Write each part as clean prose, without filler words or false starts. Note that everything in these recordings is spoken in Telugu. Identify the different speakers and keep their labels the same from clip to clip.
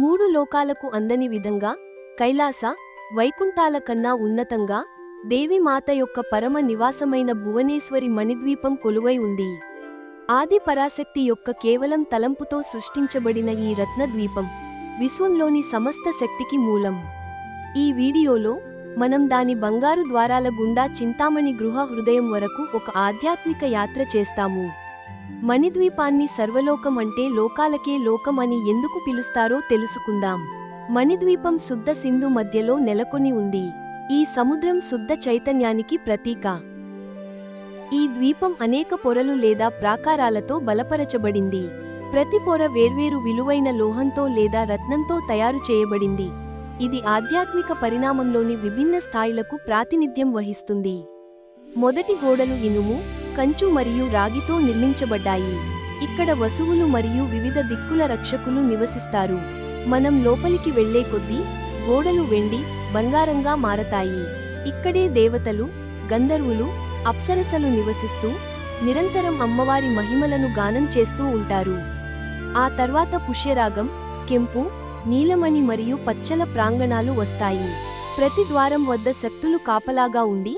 Speaker 1: మూడు లోకాలకు అందని విధంగా కైలాస వైకుంఠాల కన్నా ఉన్నతంగా దేవిమాత యొక్క పరమ నివాసమైన భువనేశ్వరి మణిద్వీపం కొలువై ఉంది. ఆది పరాశక్తి యొక్క కేవలం తలంపుతో సృష్టించబడిన ఈ రత్నద్వీపం విశ్వంలోని సమస్త శక్తికి మూలం. ఈ వీడియోలో మనం దాని బంగారు ద్వారాల గుండా చింతామణి గృహ హృదయం వరకు ఒక ఆధ్యాత్మిక యాత్ర చేస్తాము. మణిద్వీపాన్ని సర్వలోకం అంటే లోకాలకే లోకం అని ఎందుకు పిలుస్తారో తెలుసుకుందాం. మణిద్వీపం శుద్ధ సింధు మధ్యలో నెలకొని ఉంది. ఈ సముద్రం శుద్ధ చైతన్యానికి ప్రతీక. ఈ ద్వీపం అనేక పొరలు లేదా ప్రాకారాలతో బలపరచబడింది. ప్రతి పొర వేర్వేరు విలువైన లోహంతో లేదా రత్నంతో తయారు చేయబడింది. ఇది ఆధ్యాత్మిక పరిణామంలోని విభిన్న స్థాయిలకు ప్రాతినిధ్యం వహిస్తుంది. మొదటి గోడలు ఇనుము, కంచు మరియు రాగితో నిర్మించబడ్డాయి. ఇక్కడ వసువులు మరియు వివిధ దిక్కుల రక్షకులు నివసిస్తారు. మనం లోపలికి వెళ్లే కొద్దీ గోడలు వెండి, బంగారంగా మారతాయి. ఇక్కడే దేవతలు, గంధర్వులు, అప్సరసలు నివసిస్తూ నిరంతరం అమ్మవారి మహిమలను గానం చేస్తూ ఉంటారు. ఆ తర్వాత పుష్యరాగం, కెంపు, నీలమణి మరియు పచ్చల ప్రాంగణాలు వస్తాయి. ప్రతి ద్వారం వద్ద శక్తులు కాపలాగా ఉండి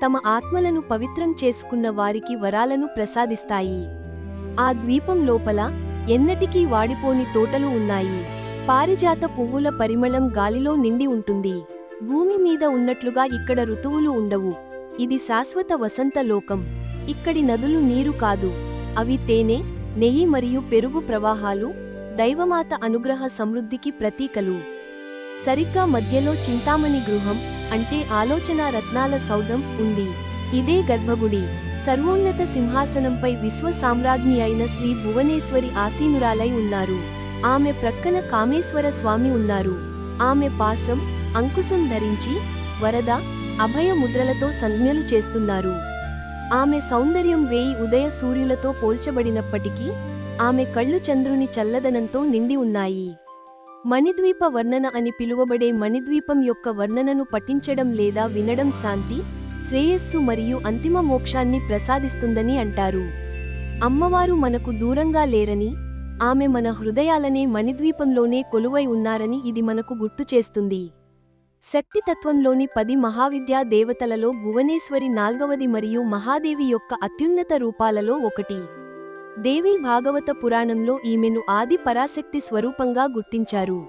Speaker 1: తమ ఆత్మలను పవిత్రం చేసుకున్న వారికి వరాలను ప్రసాదిస్తాయి. ఆ ద్వీపం లోపల ఎన్నటికీ వాడిపోని తోటలు ఉన్నాయి. పారిజాత పువ్వుల పరిమళం గాలిలో నిండి ఉంటుంది. భూమి మీద ఉన్నట్లుగా ఇక్కడ ఋతువులు ఉండవు. ఇది శాశ్వత వసంత లోకం. ఇక్కడి నదులు నీరు కాదు, అవి తేనె, నెయ్యి మరియు పెరుగు ప్రవాహాలు, దైవమాత అనుగ్రహ సమృద్ధికి ప్రతీకలు. సరిగ్గా మధ్యలో చింతామణి గృహం అంటే ఆలోచన రత్నాల సౌధం ఉంది. ఇదే గర్భగుడి. సర్వోన్నత సింహాసనంపై విశ్వ సామ్రాజ్ఞి అయిన శ్రీ భువనేశ్వరి ఆసీనురాలై ఉన్నారు. ఆమె ప్రక్కన కామేశ్వర స్వామి ఉన్నారు. ఆమె పాసం, అంకుశం ధరించి వరద, అభయ ముద్రలతో సంజ్ఞలు చేస్తున్నారు. ఆమె సౌందర్యం వేయి ఉదయ సూర్యులతో పోల్చబడినప్పటికీ ఆమె కళ్ళు చంద్రుని చల్లదనంతో నిండి ఉన్నాయి. మణిద్వీప వర్ణన అని పిలువబడే మణిద్వీపం యొక్క వర్ణనను పఠించడం లేదా వినడం శాంతి, శ్రేయస్సు మరియు అంతిమ మోక్షాన్ని ప్రసాదిస్తుందని అంటారు. అమ్మవారు మనకు దూరంగా లేరని, ఆమె మన హృదయాలనే మణిద్వీపంలోనే కొలువై ఉన్నారని ఇది మనకు గుర్తుచేస్తుంది. శక్తితత్వంలోని 10 మహావిద్యా దేవతలలో భువనేశ్వరి 4వది మరియు మహాదేవి యొక్క అత్యున్నత రూపాలలో ఒకటి. దేవి భాగవత పురాణంలో ఈమెను ఆది పరాశక్తి స్వరూపంగా గుర్తించారు.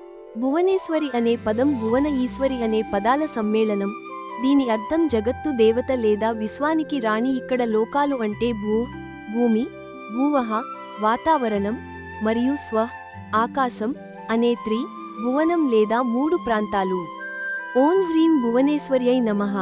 Speaker 1: భువనేశ్వరి అనే పదం భువన ఈశ్వరి అనే పదాల సమ్మేళనం. దీని అర్థం జగత్తు దేవత లేదా విశ్వానికి రాణి. ఇక్కడ లోకాలు అంటే భూమి, భూవహ, వాతావరణం మరియు ఆకాశం అనే భువనం లేదా 3 ప్రాంతాలు. ఓం హ్రీం భువనేశ్వర్యై నమః.